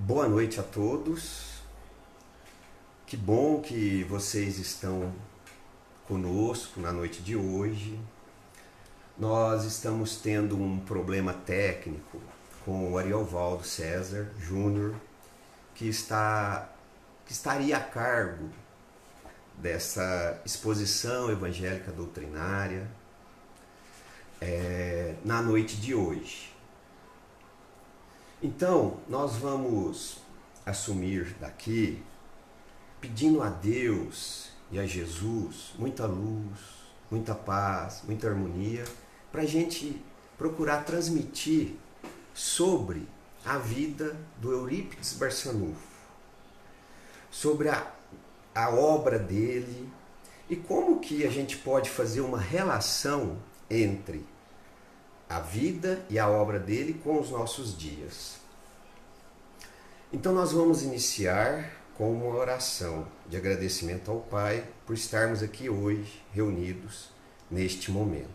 Boa noite a todos. Que bom que vocês estão conosco na noite de hoje. Nós estamos tendo um problema técnico com o Ariovaldo César Júnior, que estaria a cargo dessa exposição evangélica doutrinária na noite de hoje. Então, nós vamos assumir daqui, pedindo a Deus e a Jesus muita luz, muita paz, muita harmonia, para a gente procurar transmitir sobre a vida do Eurípides Barçanufo, sobre a obra dele e como que a gente pode fazer uma relação entre a vida e a obra dele com os nossos dias. Então nós vamos iniciar com uma oração de agradecimento ao Pai por estarmos aqui hoje reunidos neste momento.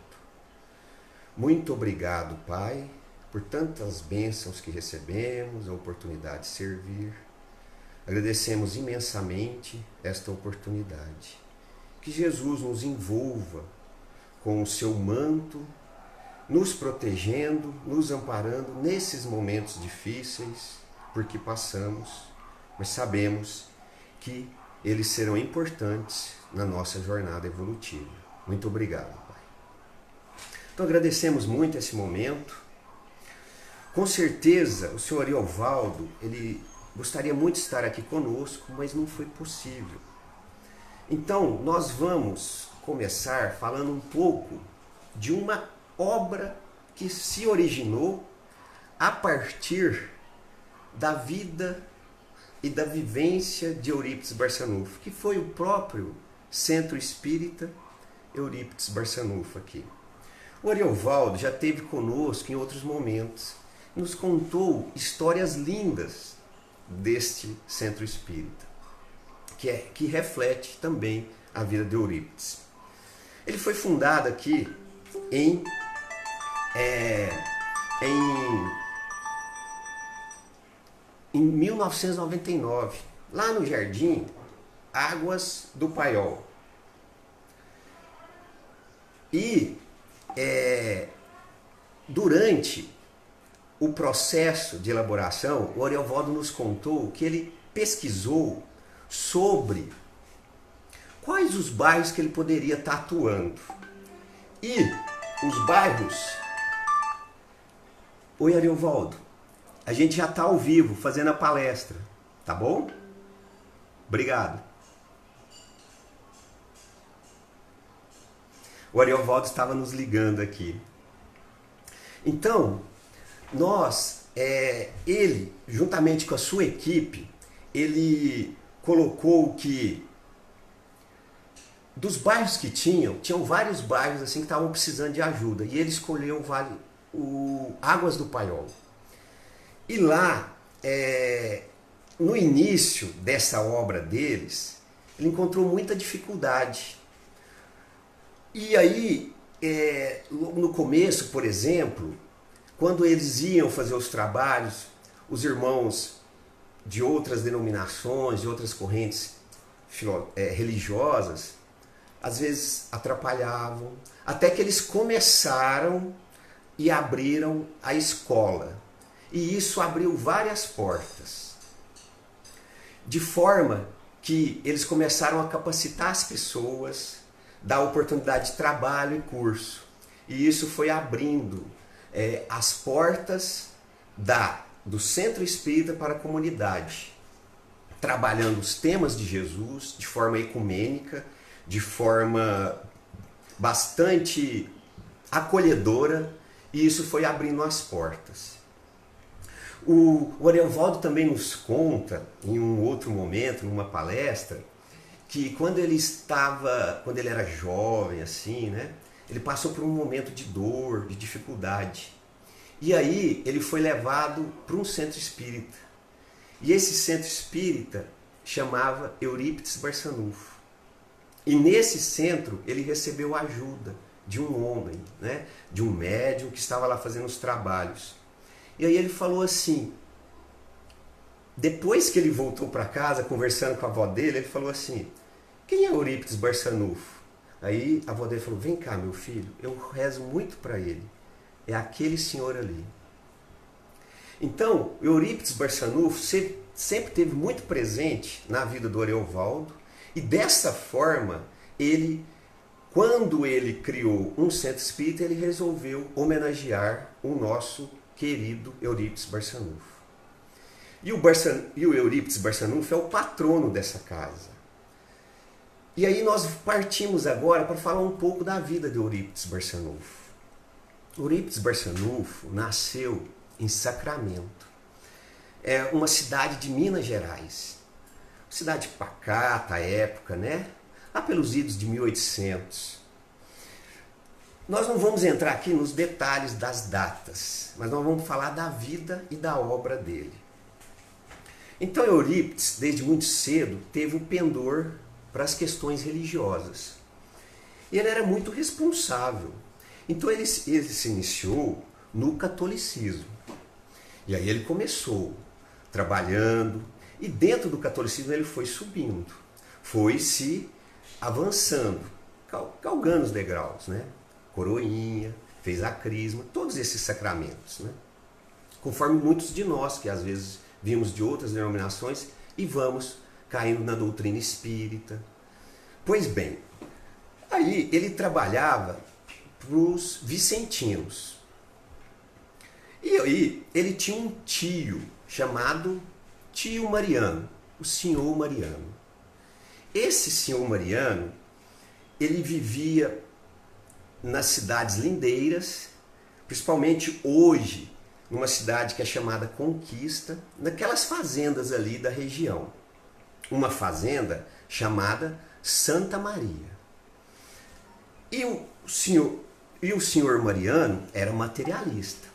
Muito obrigado, Pai, por tantas bênçãos que recebemos, a oportunidade de servir. Agradecemos imensamente esta oportunidade. Que Jesus nos envolva com o seu manto, nos protegendo, nos amparando nesses momentos difíceis porque passamos, mas sabemos que eles serão importantes na nossa jornada evolutiva. Muito obrigado, Pai. Então agradecemos muito esse momento. Com certeza o senhor Ariovaldo, ele gostaria muito de estar aqui conosco, mas não foi possível. Então nós vamos começar falando um pouco de uma obra que se originou a partir da vida e da vivência de Eurípides Barçanufo, que foi o próprio Centro Espírita Eurípides Barçanufo aqui. O Ariovaldo já esteve conosco em outros momentos, nos contou histórias lindas deste Centro Espírita, que reflete também a vida de Eurípides. Ele foi fundado aqui em 1999, lá no Jardim Águas do Paiol. E durante o processo de elaboração, o Ariovaldo nos contou que ele pesquisou sobre quais os bairros que ele poderia estar atuando. E os bairros... Oi, Ariovaldo, a gente já está ao vivo fazendo a palestra, tá bom? Obrigado. O Ariovaldo estava nos ligando aqui. Então, ele, juntamente com a sua equipe, ele colocou que dos bairros que tinham vários bairros assim que estavam precisando de ajuda, e ele escolheu o Águas do Paiol. E lá, no início dessa obra deles, ele encontrou muita dificuldade. E aí, no começo, por exemplo, quando eles iam fazer os trabalhos, os irmãos de outras denominações, de outras correntes religiosas, às vezes atrapalhavam, até que eles começaram e abriram a escola. E isso abriu várias portas, de forma que eles começaram a capacitar as pessoas, dar oportunidade de trabalho e curso. E isso foi abrindo as portas do Centro Espírita para a comunidade, trabalhando os temas de Jesus de forma ecumênica, de forma bastante acolhedora, e isso foi abrindo as portas. O Ariovaldo também nos conta, em um outro momento, numa palestra, que quando ele era jovem, assim, né, ele passou por um momento de dor, de dificuldade. E aí ele foi levado para um centro espírita. E esse centro espírita chamava Eurípides Barçanufo. E nesse centro ele recebeu ajuda de um homem, né, de um médium que estava lá fazendo os trabalhos. E aí ele falou assim: depois que ele voltou para casa, conversando com a avó dele, ele falou assim: quem é Eurípides Barçanufo? Aí a avó dele falou: vem cá, meu filho, eu rezo muito para ele. É aquele senhor ali. Então, Eurípides Barçanufo sempre teve muito presente na vida do Ariovaldo, e dessa forma, quando ele criou um centro espírita, ele resolveu homenagear o nosso querido Eurípides Barçanufo. E o Eurípides Barçanufo é o patrono dessa casa. E aí nós partimos agora para falar um pouco da vida de Eurípides Barçanufo. Eurípides Barçanufo nasceu em Sacramento. É uma cidade de Minas Gerais. Cidade pacata à época, né? Lá pelos idos de 1800. Nós não vamos entrar aqui nos detalhes das datas, mas nós vamos falar da vida e da obra dele. Então Eurípides, desde muito cedo, teve um pendor para as questões religiosas. E ele era muito responsável. Então ele se iniciou no catolicismo. E aí ele começou trabalhando, e dentro do catolicismo ele foi subindo, foi se avançando, galgando os degraus, né? Coroinha, fez a crisma, todos esses sacramentos, né? Conforme muitos de nós, que às vezes vimos de outras denominações e vamos caindo na doutrina espírita. Pois bem, aí ele trabalhava para os vicentinos. E aí ele tinha um tio chamado Tio Mariano, o senhor Mariano. Esse senhor Mariano, ele vivia nas cidades lindeiras, principalmente hoje, numa cidade que é chamada Conquista, naquelas fazendas ali da região. Uma fazenda chamada Santa Maria. E o senhor Mariano era materialista.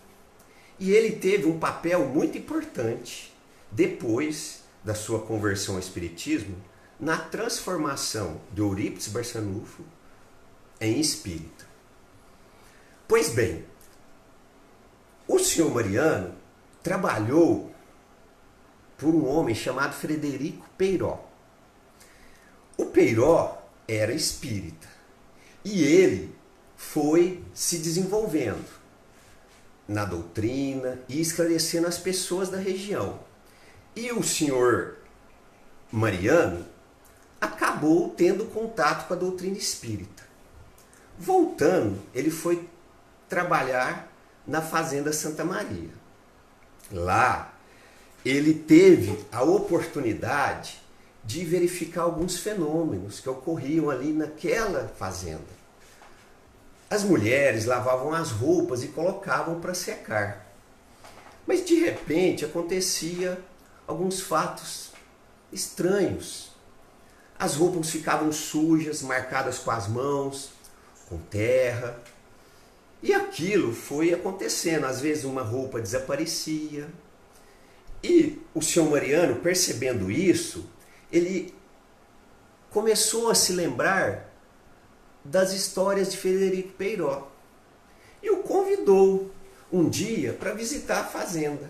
E ele teve um papel muito importante, depois da sua conversão ao espiritismo, na transformação de Eurípides Barçanufo em espírita. Pois bem, o senhor Mariano trabalhou por um homem chamado Frederico Peiró. O Peiró era espírita e ele foi se desenvolvendo na doutrina e esclarecendo as pessoas da região. E o senhor Mariano acabou tendo contato com a doutrina espírita. Voltando, ele foi trabalhar na Fazenda Santa Maria. Lá, ele teve a oportunidade de verificar alguns fenômenos que ocorriam ali naquela fazenda. As mulheres lavavam as roupas e colocavam para secar. Mas de repente acontecia alguns fatos estranhos. As roupas ficavam sujas, marcadas com as mãos, com terra. E aquilo foi acontecendo. Às vezes uma roupa desaparecia. E o senhor Mariano, percebendo isso, ele começou a se lembrar das histórias de Frederico Peiró. E o convidou um dia para visitar a fazenda.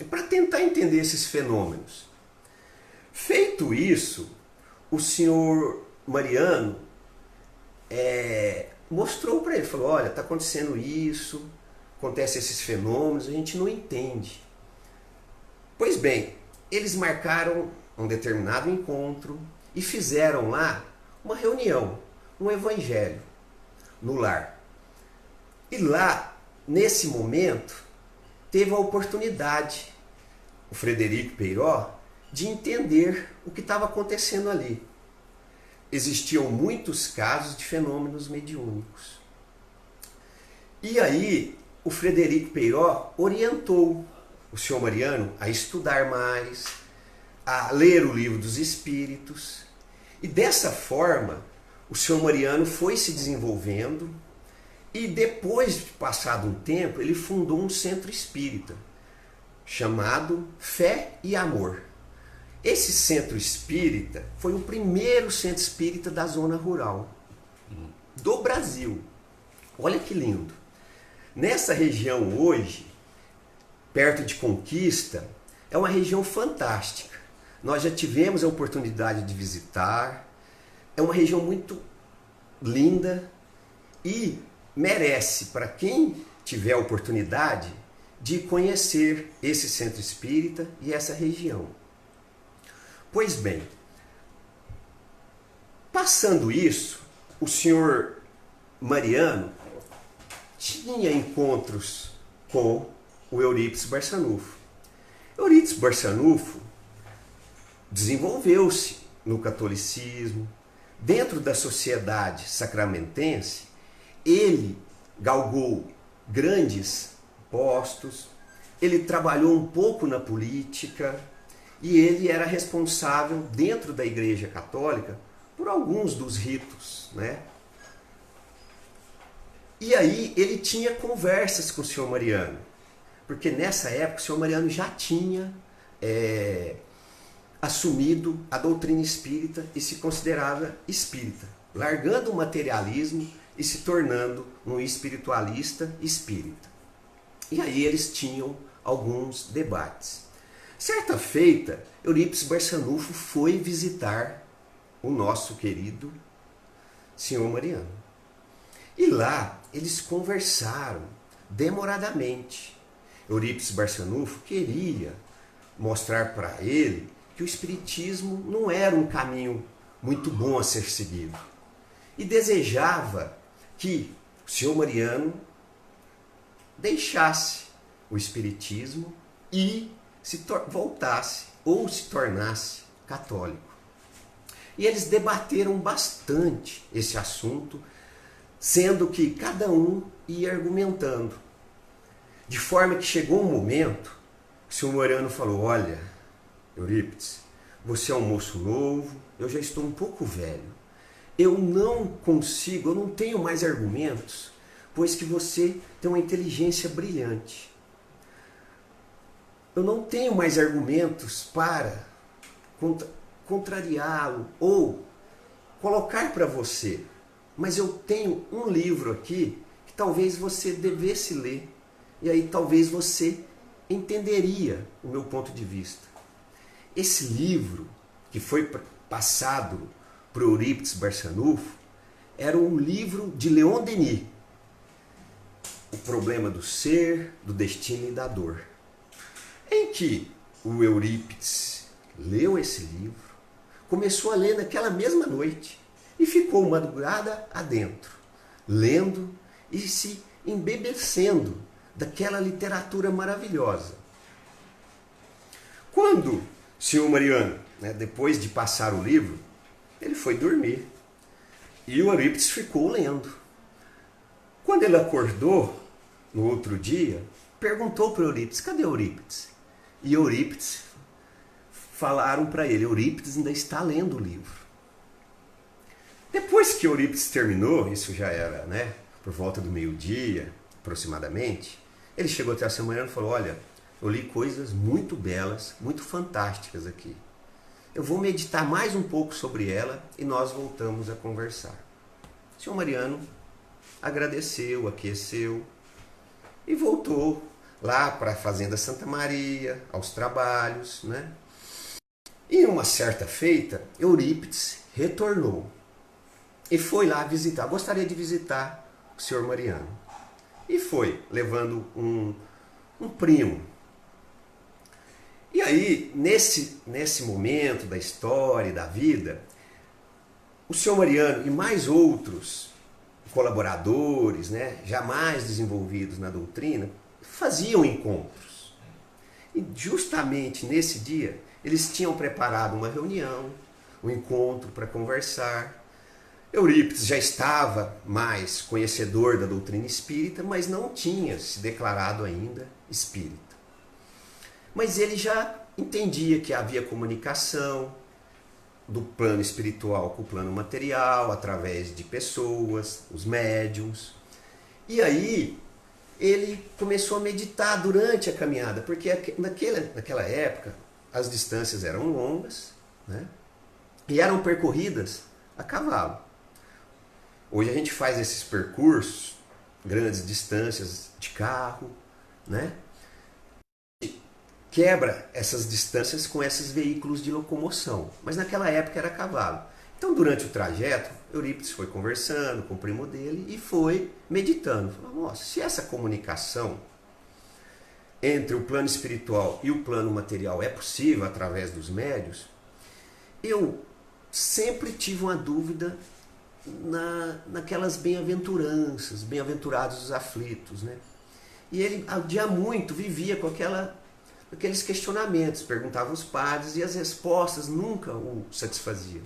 E para tentar entender esses fenômenos. Feito isso, o senhor Mariano mostrou para ele, falou: olha, está acontecendo isso, acontecem esses fenômenos, a gente não entende. Pois bem, eles marcaram um determinado encontro e fizeram lá uma reunião, um evangelho no lar. E lá, nesse momento, teve a oportunidade, o Frederico Peiró, de entender o que estava acontecendo ali. Existiam muitos casos de fenômenos mediúnicos. E aí, o Frederico Peiró orientou o senhor Mariano a estudar mais, a ler o Livro dos Espíritos. E dessa forma, o senhor Mariano foi se desenvolvendo e depois de passado um tempo, ele fundou um centro espírita chamado Fé e Amor. Esse centro espírita foi o primeiro centro espírita da zona rural do Brasil. Olha que lindo. Nessa região hoje, perto de Conquista, É uma região fantástica. Nós já tivemos a oportunidade de visitar. É uma região muito linda e merece, para quem tiver a oportunidade, de conhecer esse centro espírita e essa região. Pois bem, passando isso, o senhor Mariano tinha encontros com o Eurípides Barçanufo. Eurípides Barçanufo desenvolveu-se no catolicismo. Dentro da sociedade sacramentense, ele galgou grandes postos, ele trabalhou um pouco na política e ele era responsável dentro da Igreja Católica por alguns dos ritos, né? E aí ele tinha conversas com o senhor Mariano, porque nessa época o senhor Mariano já tinha assumido a doutrina espírita e se considerava espírita, largando o materialismo e se tornando um espiritualista espírita. E aí eles tinham alguns debates. Certa feita, Eurípides Barçanufo foi visitar o nosso querido senhor Mariano. E lá eles conversaram demoradamente. Eurípides Barçanufo queria mostrar para ele que o espiritismo não era um caminho muito bom a ser seguido. E desejava que o senhor Mariano deixasse o espiritismo e voltasse ou se tornasse católico. E eles debateram bastante esse assunto, sendo que cada um ia argumentando. De forma que chegou um momento que o senhor Mariano falou: olha, Eurípides, você é um moço novo, eu já estou um pouco velho. Eu não consigo, eu não tenho mais argumentos, pois que você tem uma inteligência brilhante. Eu não tenho mais argumentos para contrariá-lo ou colocar para você. Mas eu tenho um livro aqui que talvez você devesse ler. E aí talvez você entenderia o meu ponto de vista. Esse livro, que foi passado para o Eurípides Barçanufo, era um livro de Leon Denis. O problema do ser, do destino e da dor. Em que o Eurípides leu esse livro, começou a ler naquela mesma noite e ficou madrugada adentro, lendo e se embebecendo daquela literatura maravilhosa. Quando o senhor Mariano, depois de passar o livro, ele foi dormir e o Eurípides ficou lendo. Quando ele acordou, no outro dia, perguntou para o Eurípides: cadê Eurípides? E Eurípides, falaram para ele: Eurípides ainda está lendo o livro. Depois que Eurípides terminou, isso já era por volta do meio-dia, aproximadamente, ele chegou até a senhor Mariano e falou: olha, eu li coisas muito belas, muito fantásticas aqui. Eu vou meditar mais um pouco sobre ela e nós voltamos a conversar. O senhor Mariano agradeceu, aqueceu e voltou lá para a Fazenda Santa Maria, aos trabalhos, E uma certa feita, Eurípides retornou e foi lá visitar. Gostaria de visitar o senhor Mariano. E foi, levando um primo. E aí, nesse momento da história e da vida, o senhor Mariano e mais outros colaboradores, já mais desenvolvidos na doutrina, faziam encontros. E justamente nesse dia, eles tinham preparado uma reunião, um encontro para conversar. Eurípides já estava mais conhecedor da doutrina espírita, mas não tinha se declarado ainda espírita. Mas ele já entendia que havia comunicação do plano espiritual com o plano material, através de pessoas, os médiuns. E aí ele começou a meditar durante a caminhada, porque naquela época as distâncias eram longas, e eram percorridas a cavalo. Hoje a gente faz esses percursos, grandes distâncias de carro, quebra essas distâncias com esses veículos de locomoção, mas naquela época era cavalo. Então, durante o trajeto, Eurípides foi conversando com o primo dele e foi meditando. Falou, nossa, se essa comunicação entre o plano espiritual e o plano material é possível através dos médios, eu sempre tive uma dúvida naquelas bem-aventuranças, bem-aventurados os aflitos, né? E ele, há muito, vivia com aqueles questionamentos, perguntava aos padres e as respostas nunca o satisfaziam.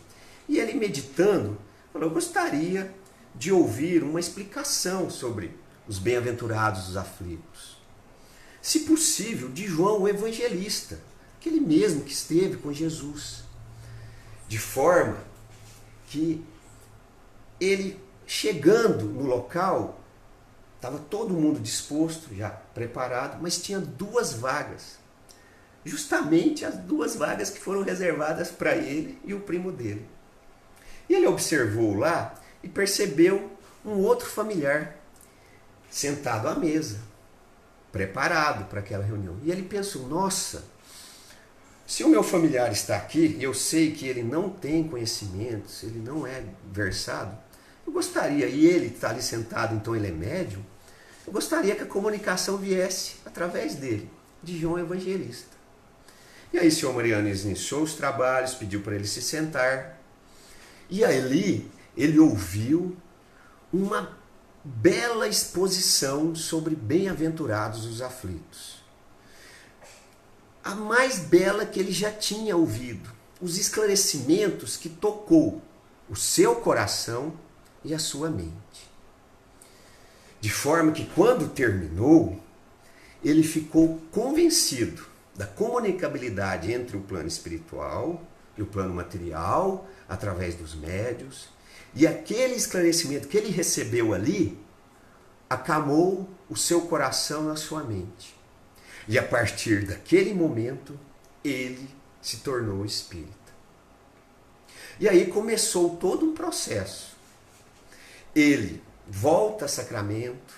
E ele, meditando, falou, eu gostaria de ouvir uma explicação sobre os bem-aventurados os aflitos. Se possível, de João o Evangelista, aquele mesmo que esteve com Jesus. De forma que ele, chegando no local, estava todo mundo disposto, já preparado, mas tinha 2 vagas. Justamente as 2 vagas que foram reservadas para ele e o primo dele. E ele observou lá e percebeu um outro familiar sentado à mesa, preparado para aquela reunião. E ele pensou, nossa, se o meu familiar está aqui e eu sei que ele não tem conhecimentos, ele não é versado, eu gostaria, e ele está ali sentado, então ele é médium, eu gostaria que a comunicação viesse através dele, de João Evangelista. E aí o senhor Mariano iniciou os trabalhos, pediu para ele se sentar, e ali ele ouviu uma bela exposição sobre bem-aventurados os aflitos. A mais bela que ele já tinha ouvido. Os esclarecimentos que tocou o seu coração e a sua mente. De forma que quando terminou, ele ficou convencido da comunicabilidade entre o plano espiritual e o plano material, através dos médios, e aquele esclarecimento que ele recebeu ali acalmou o seu coração e a sua mente. E a partir daquele momento, ele se tornou espírita. E aí começou todo um processo. Ele volta a Sacramento,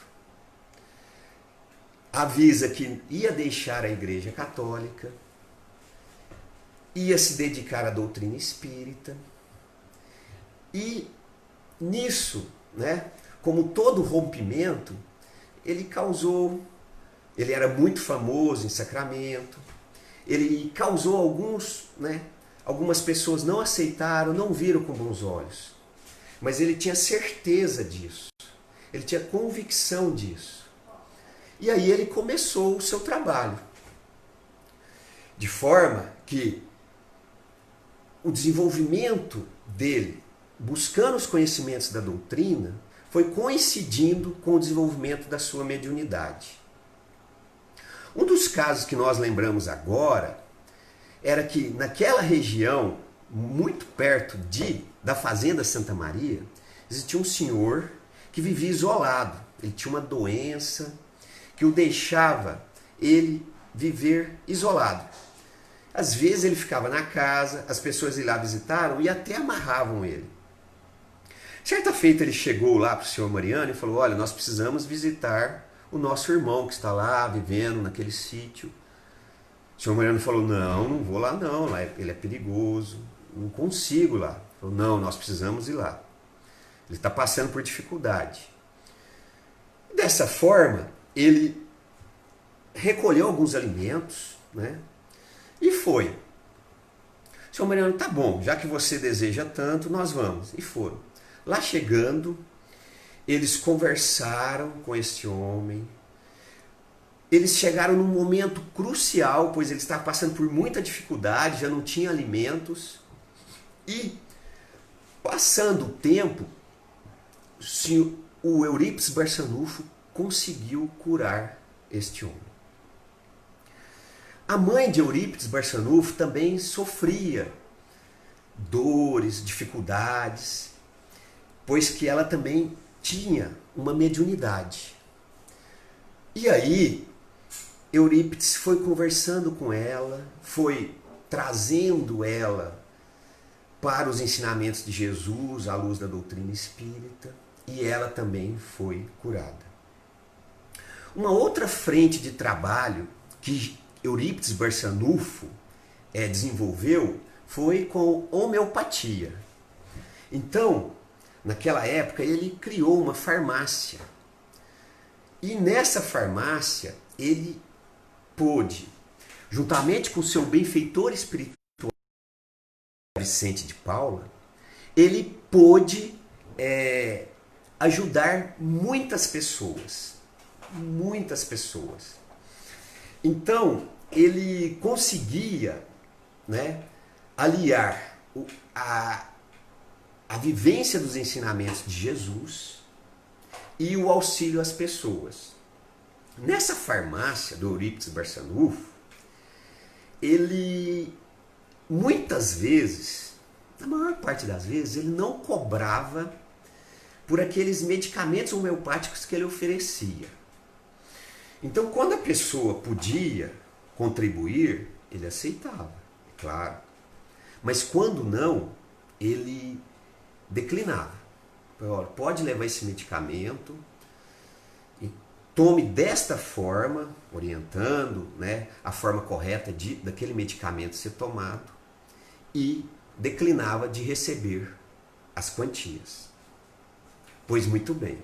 avisa que ia deixar a Igreja Católica, ia se dedicar à doutrina espírita, e nisso, né, como todo rompimento, ele era muito famoso em Sacramento, ele causou algumas pessoas não aceitaram, não viram com bons olhos, mas ele tinha certeza disso, ele tinha convicção disso. E aí ele começou o seu trabalho, de forma que o desenvolvimento dele, buscando os conhecimentos da doutrina, foi coincidindo com o desenvolvimento da sua mediunidade. Um dos casos que nós lembramos agora era que naquela região, muito perto da Fazenda Santa Maria, existia um senhor que vivia isolado. Ele tinha uma doença que o deixava ele viver isolado. Às vezes ele ficava na casa, as pessoas iam lá visitaram e até amarravam ele. Certa feita ele chegou lá para o senhor Mariano e falou, olha, nós precisamos visitar o nosso irmão que está lá vivendo naquele sítio. O senhor Mariano falou, não vou lá não, lá ele é perigoso, não consigo lá. Ele falou, não, nós precisamos ir lá. Ele está passando por dificuldade. Dessa forma, ele recolheu alguns alimentos, né? E foi. O senhor Mariano, tá bom, já que você deseja tanto, nós vamos. E foram. Lá chegando, eles conversaram com este homem. Eles chegaram num momento crucial, pois ele estava passando por muita dificuldade, já não tinha alimentos. E, passando o tempo, o Eurípides Barçanufo conseguiu curar este homem. A mãe de Eurípides Barçanufo também sofria dores, dificuldades, pois que ela também tinha uma mediunidade. E aí, Eurípides foi conversando com ela, foi trazendo ela para os ensinamentos de Jesus, à luz da doutrina espírita, e ela também foi curada. Uma outra frente de trabalho que Eurípides Barçanufo desenvolveu foi com homeopatia. Então, naquela época, ele criou uma farmácia. E nessa farmácia, ele pôde, juntamente com seu benfeitor espiritual, Vicente de Paula, ele pôde ajudar muitas pessoas. Muitas pessoas. Então, ele conseguia, né, aliar a vivência dos ensinamentos de Jesus e o auxílio às pessoas. Nessa farmácia do Eurípides Barçanufo, ele muitas vezes, na maior parte das vezes, ele não cobrava por aqueles medicamentos homeopáticos que ele oferecia. Então, quando a pessoa podia contribuir, ele aceitava, é claro. Mas quando não, ele declinava. Olha, pode levar esse medicamento e tome desta forma, orientando, né, a forma correta daquele medicamento ser tomado, e declinava de receber as quantias. Pois muito bem.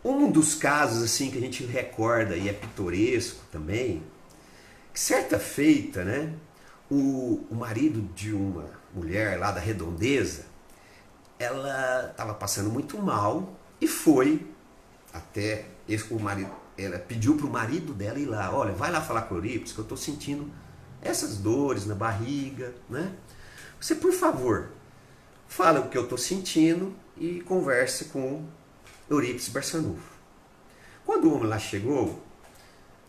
Um dos casos assim que a gente recorda e é pitoresco também, que certa feita, né, o marido de uma mulher lá da Redondeza, ela estava passando muito mal e foi até o marido, ela pediu para o marido dela ir lá, olha, vai lá falar com o Eurípides que eu estou sentindo essas dores na barriga, né? Você, por favor, fala o que eu estou sentindo e converse com Eurípides Barçanufo. Quando o homem lá chegou,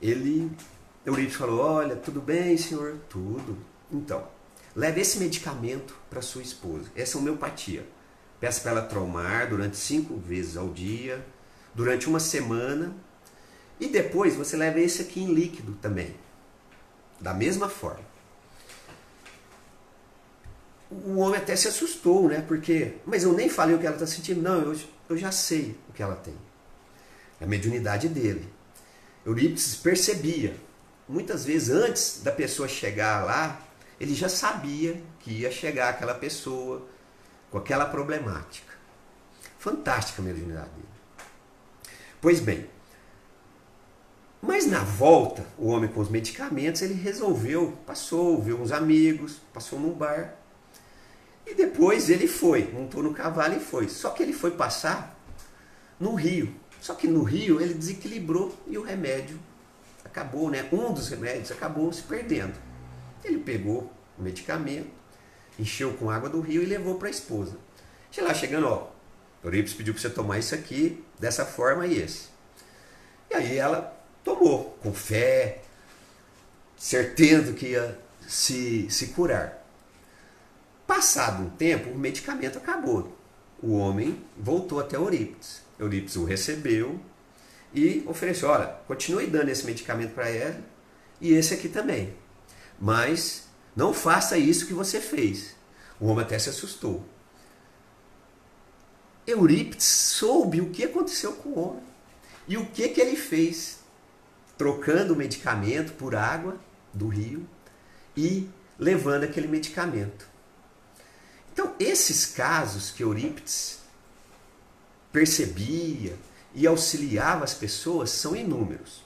Eurípides falou, olha, tudo bem, senhor? Tudo. Então, leve esse medicamento para sua esposa. Essa é homeopatia. Peça para ela tomar durante 5 vezes ao dia, durante uma semana, e depois você leva esse aqui em líquido também. Da mesma forma. O homem até se assustou, né? Porque, mas eu nem falei o que ela está sentindo. Não, eu já sei o que ela tem. É a mediunidade dele. Eurípides percebia. Muitas vezes, antes da pessoa chegar lá, ele já sabia que ia chegar aquela pessoa com aquela problemática. Fantástica a mediunidade dele. Pois bem, mas na volta, o homem com os medicamentos, ele resolveu, passou, viu uns amigos, passou num bar, e depois ele foi, montou no cavalo e foi. Só que ele foi passar no rio. Só que no rio ele desequilibrou e o remédio acabou, né? Um dos remédios acabou se perdendo. Ele pegou o medicamento, encheu com água do rio e levou para a esposa. Lá chegando, ó, Eurípides pediu para você tomar isso aqui, dessa forma e esse. E aí ela tomou, com fé, certeza que ia se curar. Passado um tempo, o medicamento acabou. O homem voltou até Eurípides. Eurípides o recebeu e ofereceu, olha, continue dando esse medicamento para ela e esse aqui também. Mas não faça isso que você fez. O homem até se assustou. Eurípides soube o que aconteceu com o homem. E o que ele fez? Trocando o medicamento por água do rio e levando aquele medicamento. Então, esses casos que Eurípides percebia e auxiliava as pessoas são inúmeros.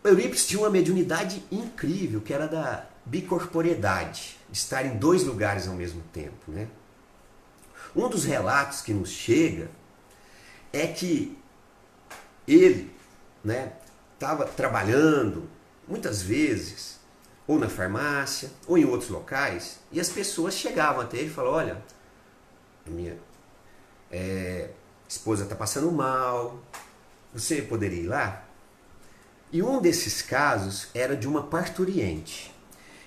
Eurípides tinha uma mediunidade incrível, que era da bicorporeidade, de estar em 2 lugares ao mesmo tempo, né? Um dos relatos que nos chega é que ele, né, estava trabalhando muitas vezes ou na farmácia ou em outros locais e as pessoas chegavam até ele e falavam, olha, minha esposa está passando mal, você poderia ir lá? E um desses casos era de uma parturiente.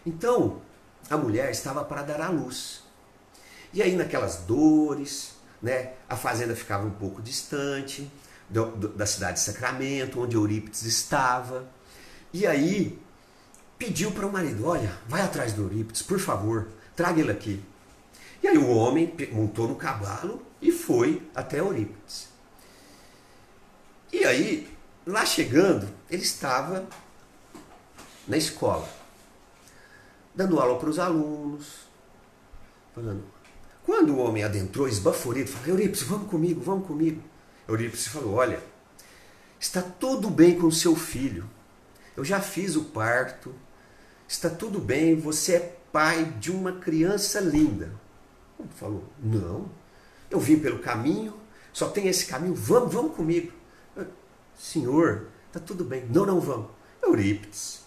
Então, a mulher estava para dar à luz. E aí, naquelas dores, né, a fazenda ficava um pouco distante da cidade de Sacramento, onde Eurípides estava. E aí, pediu para o marido, olha, vai atrás do Eurípides, por favor, traga ele aqui. E aí o homem montou no cavalo e foi até Eurípides. E aí, lá chegando, ele estava na escola, dando aula para os alunos, falando. Quando o homem adentrou, esbaforido, falou: Eurípides, vamos comigo, vamos comigo. Eurípides falou: olha, está tudo bem com o seu filho. Eu já fiz o parto, está tudo bem, você é pai de uma criança linda. Ele falou: não, eu vim pelo caminho, só tem esse caminho, vamos comigo. Senhor, está tudo bem. Não, não vamos. Eurípides,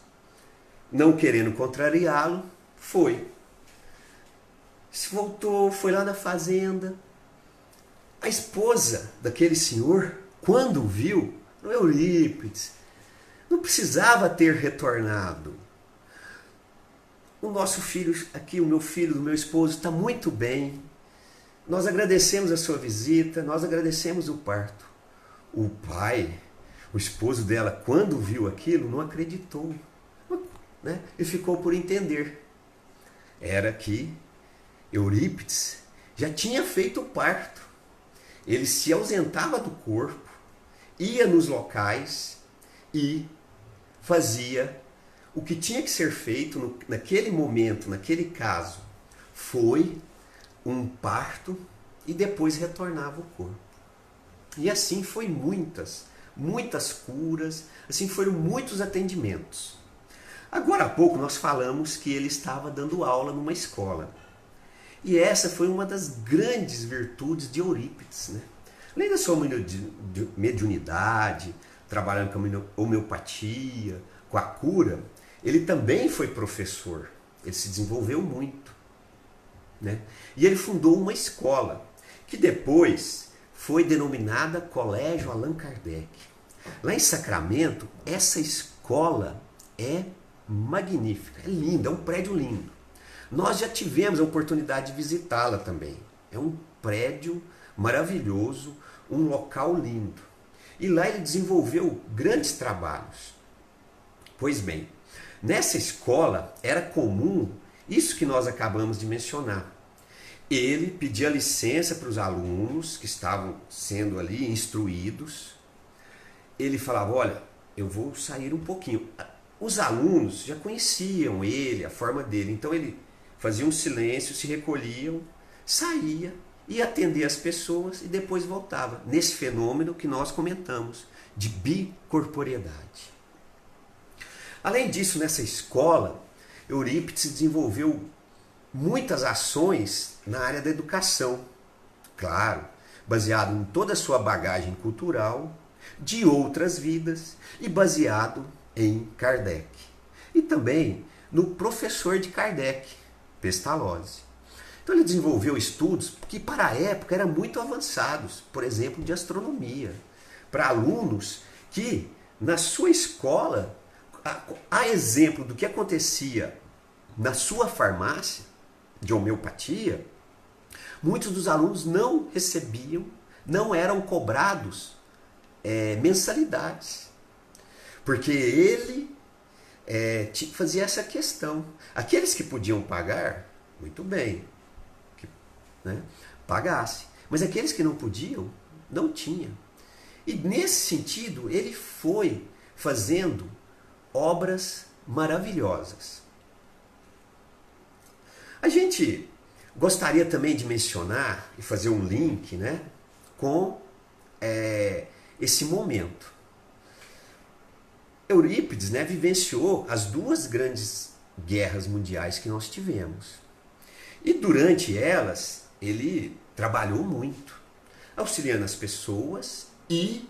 não querendo contrariá-lo, foi. Se voltou, foi lá na fazenda. A esposa daquele senhor, quando viu, Eurípides, não precisava ter retornado. O nosso filho aqui, o meu filho, do meu esposo, está muito bem. Nós agradecemos a sua visita, nós agradecemos o parto. O pai, o esposo dela, quando viu aquilo, não acreditou. Né? E ficou por entender. Era que Eurípides já tinha feito o parto. Ele se ausentava do corpo, ia nos locais e fazia o que tinha que ser feito naquele momento, naquele caso. Foi um parto e depois retornava o corpo. E assim foi muitas curas, assim foram muitos atendimentos. Agora há pouco nós falamos que ele estava dando aula numa escola. E essa foi uma das grandes virtudes de Eurípides, né? Além da sua mediunidade, trabalhando com a homeopatia, com a cura, ele também foi professor. Ele se desenvolveu muito, né? E ele fundou uma escola, que depois foi denominada Colégio Allan Kardec. Lá em Sacramento, essa escola é magnífica, é linda, é um prédio lindo. Nós já tivemos a oportunidade de visitá-la também. É um prédio maravilhoso, um local lindo. E lá ele desenvolveu grandes trabalhos. Pois bem, nessa escola era comum isso que nós acabamos de mencionar. Ele pedia licença para os alunos que estavam sendo ali instruídos. Ele falava: olha, eu vou sair um pouquinho. Os alunos já conheciam ele, a forma dele, então ele fazia um silêncio, se recolhiam, saía, ia atender as pessoas e depois voltava. Nesse fenômeno que nós comentamos, de bicorporeidade. Além disso, nessa escola, Eurípides desenvolveu muitas ações na área da educação. Claro, baseado em toda a sua bagagem cultural, de outras vidas e baseado em Kardec. E também no professor de Kardec, Pestalozzi. Então ele desenvolveu estudos que para a época eram muito avançados, por exemplo, de astronomia, para alunos que na sua escola, a exemplo do que acontecia na sua farmácia de homeopatia, muitos dos alunos não recebiam, não eram cobrados mensalidades, porque ele fazia essa questão. Aqueles que podiam pagar, muito bem, né, pagasse. Mas aqueles que não podiam, não tinha. E nesse sentido, ele foi fazendo obras maravilhosas. A gente gostaria também de mencionar e fazer um link, né, com esse momento. Eurípides, né, vivenciou as duas grandes guerras mundiais que nós tivemos. E durante elas, ele trabalhou muito, auxiliando as pessoas e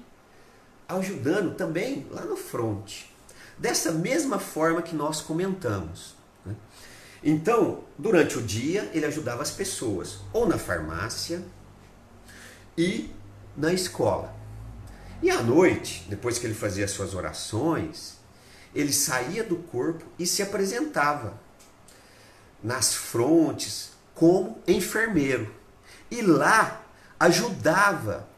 ajudando também lá no fronte. Dessa mesma forma que nós comentamos, né? Então, durante o dia, ele ajudava as pessoas, ou na farmácia e na escola. E à noite, depois que ele fazia as suas orações, ele saía do corpo e se apresentava nas frontes como enfermeiro. E lá ajudava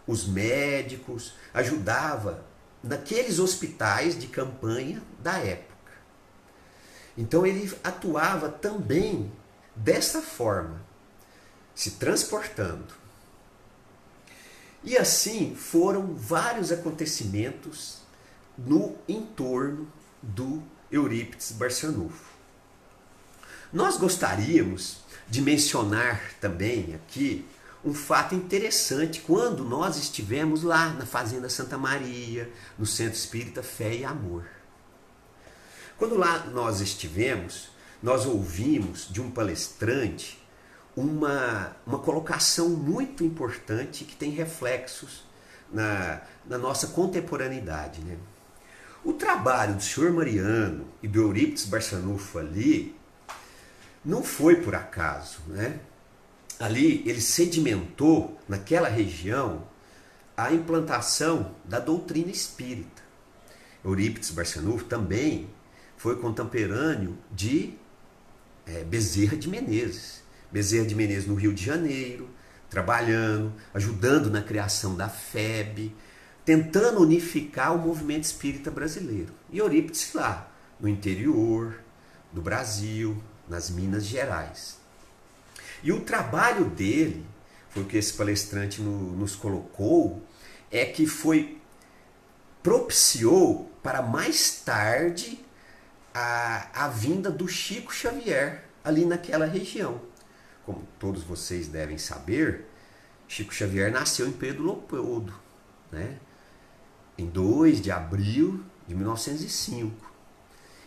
os médicos, ajudava naqueles hospitais de campanha da época. Então ele atuava também dessa forma, se transportando. E assim foram vários acontecimentos no entorno do Eurípides Barçanufo. Nós gostaríamos de mencionar também aqui um fato interessante quando nós estivemos lá na Fazenda Santa Maria, no Centro Espírita Fé e Amor. Quando lá nós estivemos, nós ouvimos de um palestrante uma colocação muito importante que tem reflexos na nossa contemporaneidade, né? O trabalho do senhor Mariano e do Eurípides Barçanufo ali não foi por acaso, né? Ali ele sedimentou naquela região a implantação da doutrina espírita. Eurípides Barçanufo também foi contemporâneo de Bezerra de Menezes. Bezerra de Menezes no Rio de Janeiro, trabalhando, ajudando na criação da FEB, tentando unificar o movimento espírita brasileiro. E Eurípides lá, no interior do Brasil, nas Minas Gerais. E o trabalho dele, foi o que esse palestrante nos colocou, é que propiciou para mais tarde a vinda do Chico Xavier ali naquela região. Como todos vocês devem saber, Chico Xavier nasceu em Pedro Leopoldo, né? Em 2 de abril de 1905.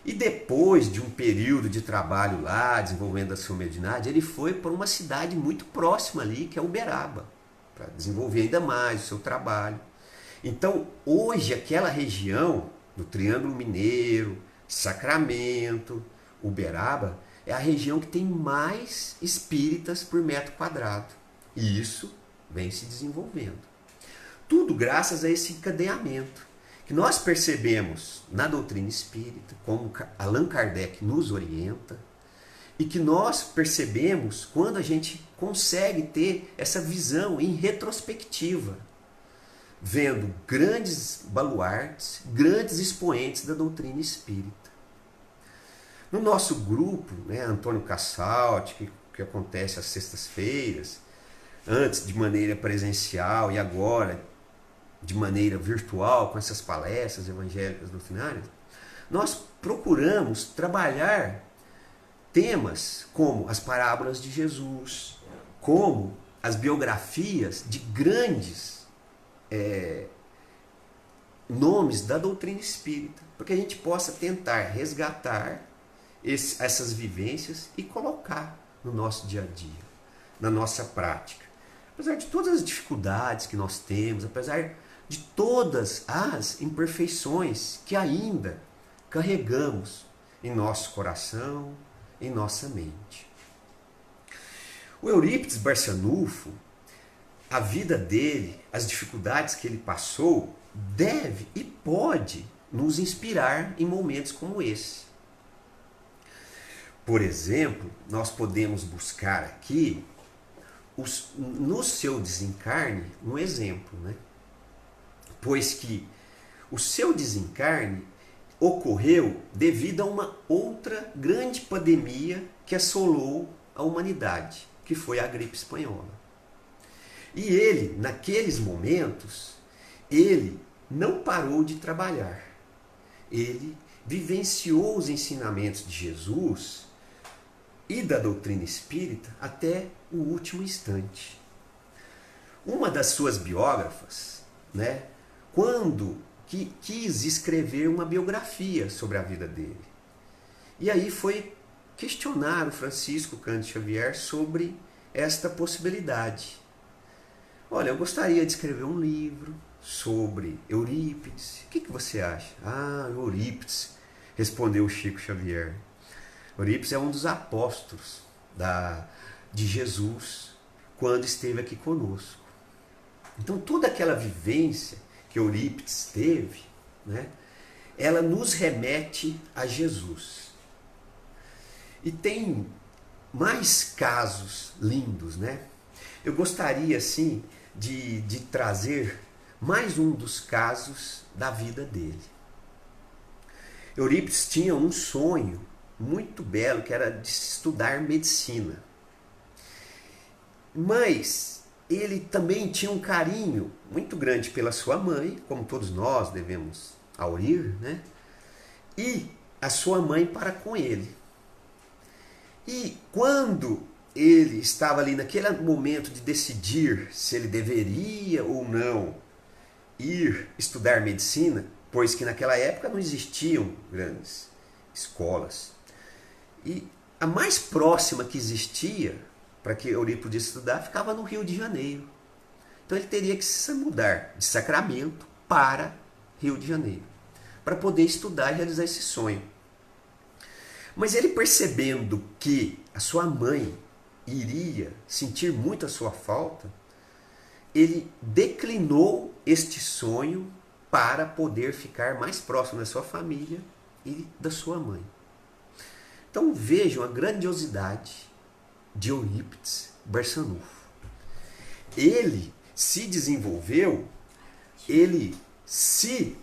E depois de um período de trabalho lá, desenvolvendo a sua mediunidade, ele foi para uma cidade muito próxima ali, que é Uberaba, para desenvolver ainda mais o seu trabalho. Então, hoje, aquela região do Triângulo Mineiro, Sacramento, Uberaba, é a região que tem mais espíritas por metro quadrado. E isso vem se desenvolvendo. Tudo graças a esse encadeamento que nós percebemos na doutrina espírita, como Allan Kardec nos orienta, e que nós percebemos quando a gente consegue ter essa visão em retrospectiva, vendo grandes baluartes, grandes expoentes da doutrina espírita. No nosso grupo, né, Antônio Cassalti, que acontece às sextas-feiras, antes de maneira presencial e agora de maneira virtual, com essas palestras evangélicas doutrinárias, nós procuramos trabalhar temas como as parábolas de Jesus, como as biografias de grandes nomes da doutrina espírita, para que a gente possa tentar resgatar essas vivências e colocar no nosso dia a dia, na nossa prática. Apesar de todas as dificuldades que nós temos, apesar de todas as imperfeições que ainda carregamos em nosso coração, em nossa mente. O Eurípides Barçanufo, a vida dele, as dificuldades que ele passou, deve e pode nos inspirar em momentos como esse. Por exemplo, nós podemos buscar aqui, no seu desencarne, um exemplo, né? Pois que o seu desencarne ocorreu devido a uma outra grande pandemia que assolou a humanidade, que foi a gripe espanhola. E ele, naqueles momentos, ele não parou de trabalhar. Ele vivenciou os ensinamentos de Jesus e da doutrina espírita até o último instante. Uma das suas biógrafas, né, quando quis escrever uma biografia sobre a vida dele. E aí foi questionar o Francisco Cândido Xavier sobre esta possibilidade. Olha, eu gostaria de escrever um livro sobre Eurípides. O que você acha? Ah, Eurípides, respondeu Chico Xavier. Eurípides é um dos apóstolos de Jesus quando esteve aqui conosco. Então toda aquela vivência que Eurípides teve, né, ela nos remete a Jesus. E tem mais casos lindos, né? Eu gostaria, assim, de trazer mais um dos casos da vida dele. Eurípides tinha um sonho muito belo, que era de estudar medicina. Mas ele também tinha um carinho muito grande pela sua mãe, como todos nós devemos aurir, né? E a sua mãe para com ele. E quando ele estava ali naquele momento de decidir se ele deveria ou não ir estudar medicina, pois que naquela época não existiam grandes escolas. E a mais próxima que existia para que Eurípides pudesse estudar ficava no Rio de Janeiro. Então ele teria que se mudar de Sacramento para Rio de Janeiro, para poder estudar e realizar esse sonho. Mas ele, percebendo que a sua mãe iria sentir muito a sua falta, ele declinou este sonho para poder ficar mais próximo da sua família e da sua mãe. Então vejam a grandiosidade de Eurípides Barçanufo. Ele se desenvolveu, ele se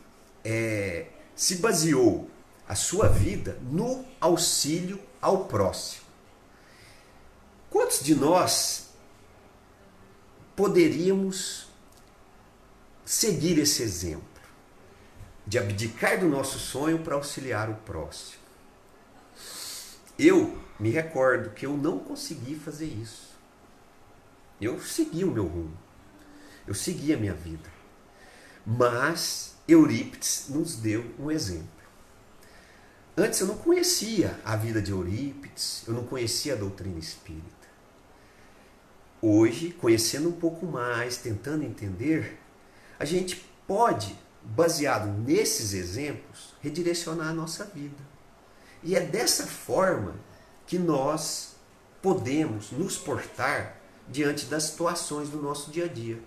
baseou a sua vida no auxílio ao próximo. Quantos de nós poderíamos seguir esse exemplo de abdicar do nosso sonho para auxiliar o próximo? Eu me recordo que eu não consegui fazer isso. Eu segui o meu rumo. Eu segui a minha vida. Mas Eurípides nos deu um exemplo. Antes eu não conhecia a vida de Eurípides, eu não conhecia a doutrina espírita. Hoje, conhecendo um pouco mais, tentando entender, a gente pode, baseado nesses exemplos, redirecionar a nossa vida. E é dessa forma que nós podemos nos portar diante das situações do nosso dia a dia,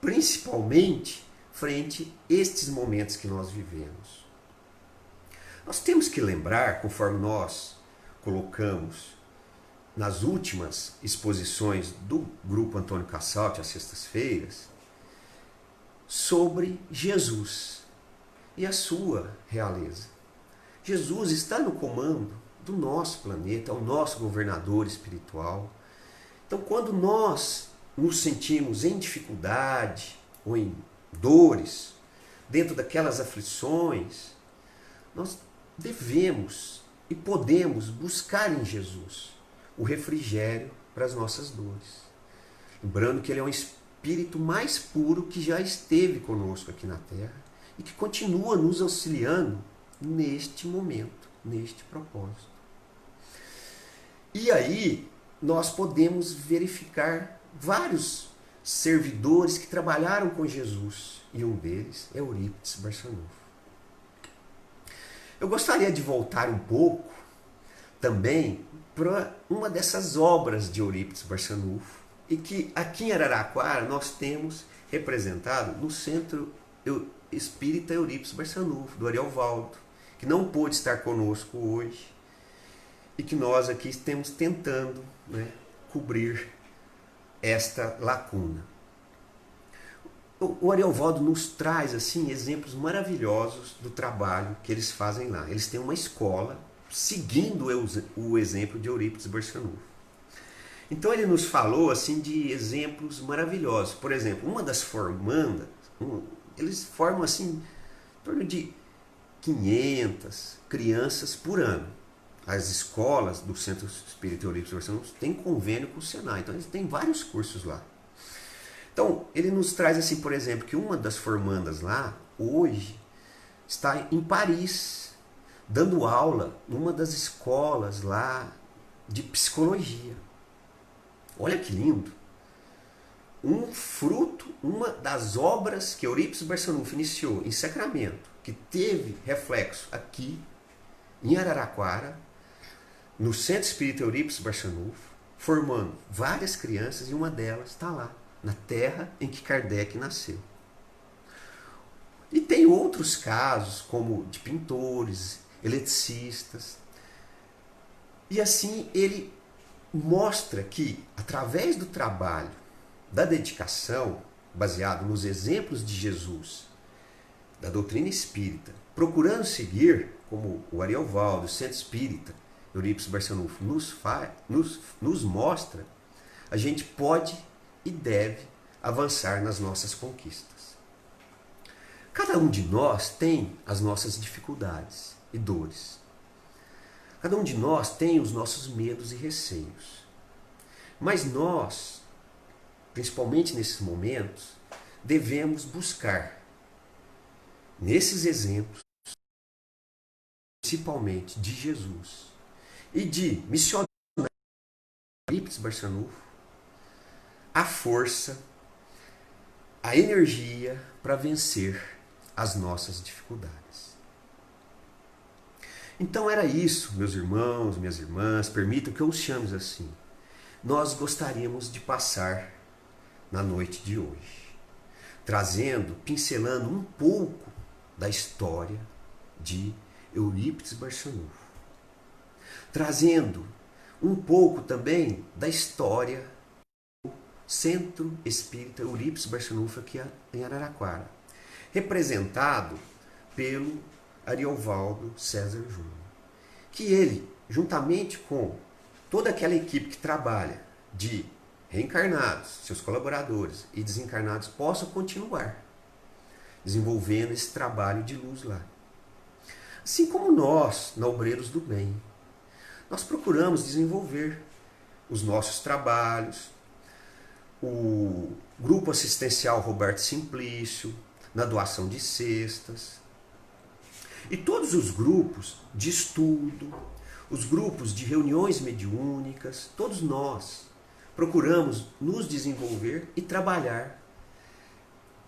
principalmente frente a estes momentos que nós vivemos. Nós temos que lembrar, conforme nós colocamos nas últimas exposições do Grupo Antônio Cassalti, às sextas-feiras, sobre Jesus e a sua realeza. Jesus está no comando do nosso planeta, é o nosso governador espiritual. Então, quando nós nos sentimos em dificuldade ou em dores, dentro daquelas aflições, nós devemos e podemos buscar em Jesus o refrigério para as nossas dores. Lembrando que ele é um espírito mais puro que já esteve conosco aqui na Terra e que continua nos auxiliando neste momento, neste propósito. E aí nós podemos verificar vários servidores que trabalharam com Jesus, e um deles é Eurípides Barçanufo. Eu gostaria de voltar um pouco também para uma dessas obras de Eurípides Barçanufo, e que aqui em Araraquara nós temos representado no Centro Espírita Eurípides Barçanufo, do Ariovaldo, que não pôde estar conosco hoje, e que nós aqui estamos tentando, cobrir esta lacuna. O Ariovaldo nos traz assim exemplos maravilhosos do trabalho que eles fazem lá. Eles têm uma escola seguindo o exemplo de Eurípides Barçanufo. Então ele nos falou assim de exemplos maravilhosos. Por exemplo, uma das formandas, eles formam assim em torno de 500 crianças por ano. As escolas do Centro Espírita Eurípides Barçanufo têm convênio com o Senai, então eles têm vários cursos lá. Então, ele nos traz assim, por exemplo, que uma das formandas lá, hoje, está em Paris, dando aula numa das escolas lá de psicologia. Olha que lindo! Um fruto, uma das obras que Eurípides Barçanufo iniciou em Sacramento, que teve reflexo aqui em Araraquara, no Centro Espírita Eurípides Barçanufo, formando várias crianças, e uma delas está lá, na terra em que Kardec nasceu. E tem outros casos, como de pintores, eletricistas. E assim ele mostra que, através do trabalho, da dedicação, baseado nos exemplos de Jesus, da doutrina espírita, procurando seguir, como o Ariovaldo, o Centro Espírita Eurípides Barçanufo nos mostra, a gente pode e deve avançar nas nossas conquistas. Cada um de nós tem as nossas dificuldades e dores. Cada um de nós tem os nossos medos e receios. Mas nós, principalmente nesses momentos, devemos buscar, nesses exemplos, principalmente de Jesus e de missionário Eurípides Barçanufo, a força, a energia para vencer as nossas dificuldades. Então era isso, meus irmãos, minhas irmãs, permitam que eu os chame assim. Nós gostaríamos de passar na noite de hoje, trazendo, pincelando um pouco da história de Eurípides Barçanufo, trazendo um pouco também da história do Centro Espírita Eurípides Barçanufo aqui em Araraquara, representado pelo Ariovaldo César Júnior, que ele, juntamente com toda aquela equipe que trabalha de reencarnados, seus colaboradores e desencarnados, possam continuar desenvolvendo esse trabalho de luz lá. Assim como nós, na Obreiros do Bem, nós procuramos desenvolver os nossos trabalhos, o Grupo Assistencial Roberto Simplício, na doação de cestas, e todos os grupos de estudo, os grupos de reuniões mediúnicas, todos nós procuramos nos desenvolver e trabalhar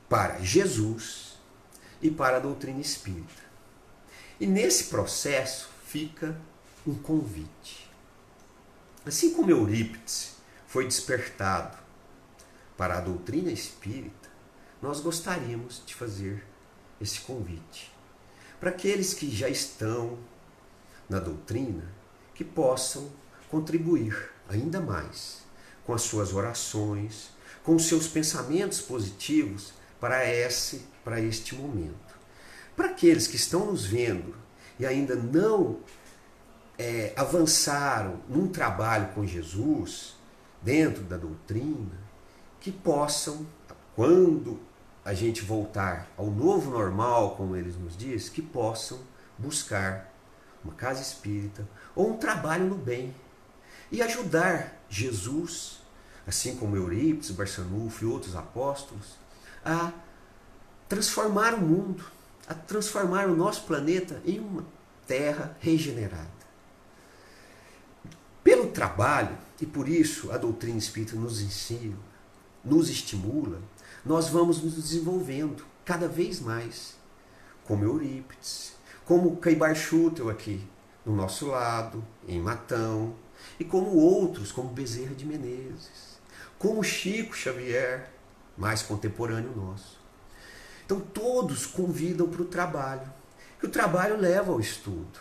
para Jesus e para a doutrina espírita. E nesse processo fica um convite. Assim como Eurípides foi despertado para a doutrina espírita, nós gostaríamos de fazer esse convite para aqueles que já estão na doutrina, que possam contribuir ainda mais com as suas orações, com os seus pensamentos positivos para este momento. Para aqueles que estão nos vendo e ainda não avançaram num trabalho com Jesus, dentro da doutrina, que possam, quando a gente voltar ao novo normal, como eles nos diz, que possam buscar uma casa espírita ou um trabalho no bem e ajudar Jesus, assim como Eurípides, Barçanufo e outros apóstolos, a transformar o mundo, a transformar o nosso planeta em uma terra regenerada. Pelo trabalho, e por isso a doutrina espírita nos ensina, nos estimula, nós vamos nos desenvolvendo cada vez mais, como Eurípides, como Caibar Schutel aqui do nosso lado, em Matão, e como outros, como Bezerra de Menezes, como Chico Xavier, mais contemporâneo nosso. Então todos convidam para o trabalho, que o trabalho leva ao estudo,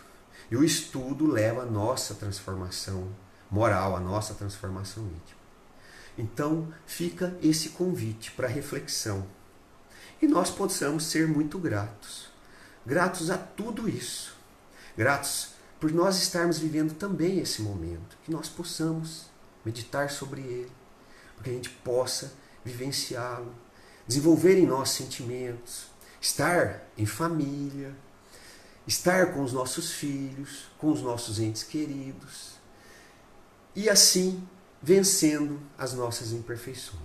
e o estudo leva à nossa transformação moral, à nossa transformação íntima. Então fica esse convite para reflexão. E nós possamos ser muito gratos. Gratos a tudo isso. Gratos por nós estarmos vivendo também esse momento. Que nós possamos meditar sobre ele. Para que a gente possa vivenciá-lo. Desenvolver em nós sentimentos. Estar em família. Estar com os nossos filhos. Com os nossos entes queridos. E assim vencendo as nossas imperfeições.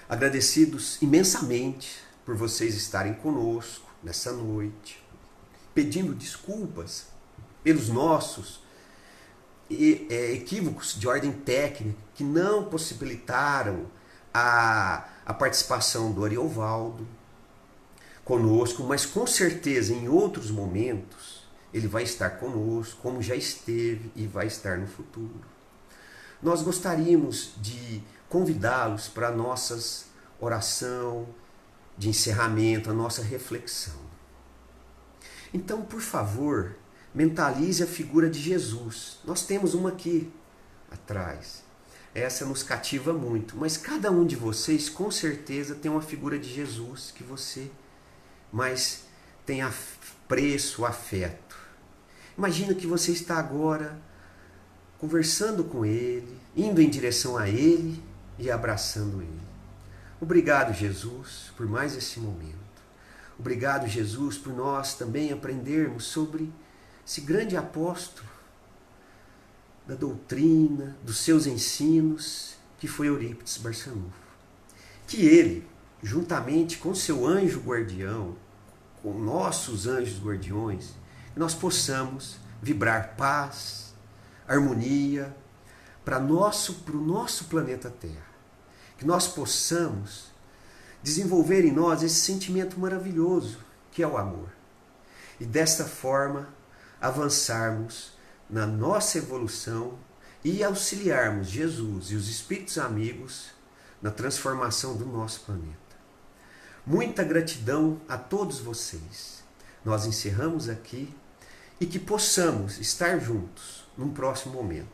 Agradecidos imensamente por vocês estarem conosco nessa noite, pedindo desculpas pelos nossos equívocos de ordem técnica que não possibilitaram a participação do Ariovaldo conosco, mas com certeza em outros momentos ele vai estar conosco, como já esteve e vai estar no futuro. Nós gostaríamos de convidá-los para a nossa oração de encerramento, a nossa reflexão. Então, por favor, mentalize a figura de Jesus. Nós temos uma aqui atrás. Essa nos cativa muito, mas cada um de vocês com certeza tem uma figura de Jesus que você mais tem apreço, afeto. Imagina que você está agora conversando com ele, indo em direção a ele e abraçando ele. Obrigado, Jesus, por mais esse momento. Obrigado, Jesus, por nós também aprendermos sobre esse grande apóstolo da doutrina, dos seus ensinos, que foi Eurípides Barçanufo. Que ele, juntamente com seu anjo guardião, com nossos anjos guardiões, nós possamos vibrar paz, harmonia para o nosso planeta Terra. Que nós possamos desenvolver em nós esse sentimento maravilhoso que é o amor. E desta forma avançarmos na nossa evolução e auxiliarmos Jesus e os espíritos amigos na transformação do nosso planeta. Muita gratidão a todos vocês. Nós encerramos aqui e que possamos estar juntos num próximo momento.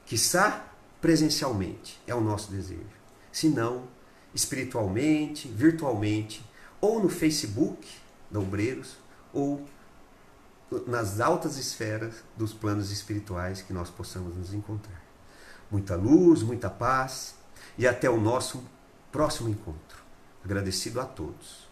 Quiçá presencialmente é o nosso desejo. Se não, espiritualmente, virtualmente, ou no Facebook da Obreiros, ou nas altas esferas dos planos espirituais que nós possamos nos encontrar. Muita luz, muita paz e até o nosso próximo encontro. Agradecido a todos.